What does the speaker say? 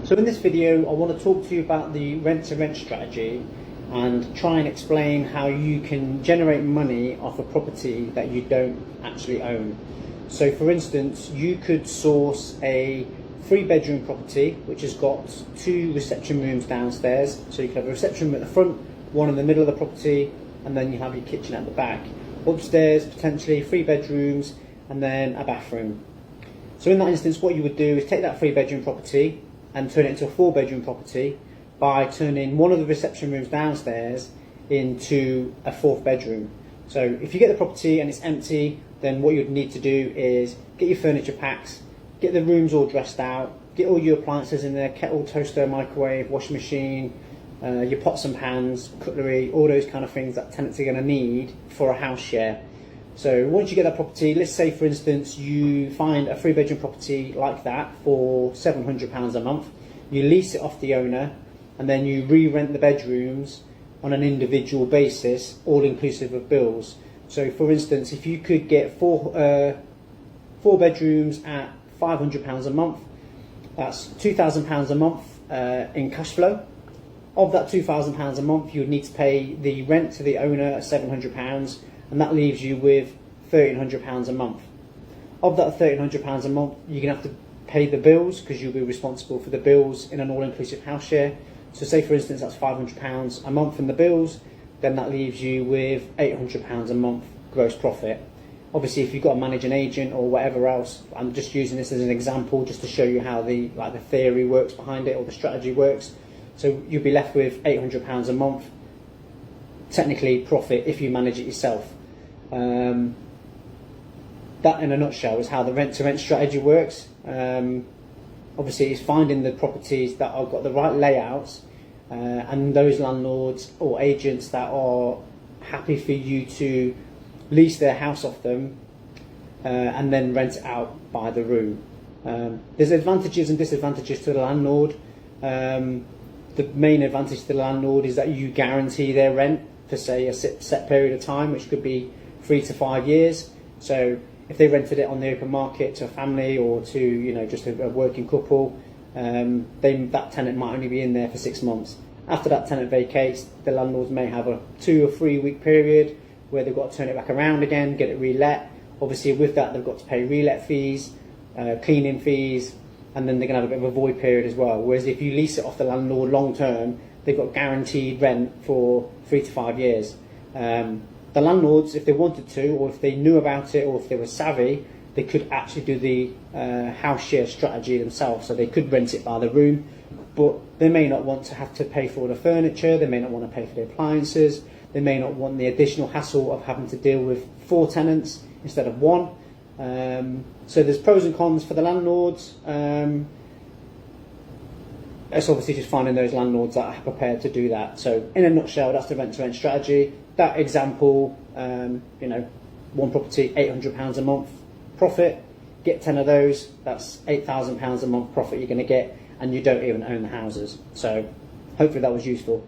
So in this video I want to talk to you about the rent-to-rent strategy and try and explain how you can generate money off a property that you don't actually own. So for instance, you could source a 3-bedroom property which has got 2 reception rooms downstairs. So you could have a reception room at the front, one in the middle of the property, and then you have your kitchen at the back. Upstairs potentially 3 bedrooms and then a bathroom. So in that instance what you would do is take that 3-bedroom property and turn it into a 4-bedroom property by turning one of the reception rooms downstairs into a 4th bedroom. So if you get the property and it's empty, then what you'd need to do is get your furniture packs, get the rooms all dressed out, get all your appliances in there, kettle, toaster, microwave, washing machine, your pots and pans, cutlery, all those kind of things that tenants are going to need for a house share. So once you get that property, let's say for instance you find a 3-bedroom property like that for £700 a month, you lease it off the owner and then you re-rent the bedrooms on an individual basis, all inclusive of bills. So for instance, if you could get four bedrooms at £500 a month, that's £2,000 a month in cash flow. Of that £2,000 a month, you would need to pay the rent to the owner at £700, and that leaves you with £1,300 a month. Of that £1,300 a month, you're going to have to pay the bills because you'll be responsible for the bills in an all-inclusive house share. So say for instance that's £500 a month in the bills, then that leaves you with £800 a month gross profit. Obviously if you've got a managing agent or whatever else, I'm just using this as an example just to show you how the theory works behind it or the strategy works. So you'll be left with £800 a month, technically profit if you manage it yourself. That in a nutshell is how the rent-to-rent strategy works. Obviously it's finding the properties that have got the right layouts and those landlords or agents that are happy for you to lease their house off them and then rent it out by the room. There's advantages and disadvantages to the landlord. The main advantage to the landlord is that you guarantee their rent for say a set period of time, which could be 3 to 5 years. So if they rented it on the open market to a family or to just a working couple, that tenant might only be in there for 6 months. After that tenant vacates, the landlords may have a 2 or 3 week period where they've got to turn it back around again, get it relet. Obviously with that they've got to pay relet fees, cleaning fees, and then they're going to have a bit of a void period as well. Whereas if you lease it off the landlord long term, they've got guaranteed rent for 3 to 5 years. The landlords, if they wanted to, or if they knew about it, or if they were savvy, they could actually do the house share strategy themselves. So they could rent it by the room, but they may not want to have to pay for all the furniture, they may not want to pay for the appliances, they may not want the additional hassle of having to deal with 4 tenants instead of 1. So there's pros and cons for the landlords. It's obviously just finding those landlords that are prepared to do that. So in a nutshell, that's the rent-to-rent strategy. That example, one property, £800 a month profit, get 10 of those, that's £8,000 a month profit you're going to get, and you don't even own the houses. So hopefully that was useful.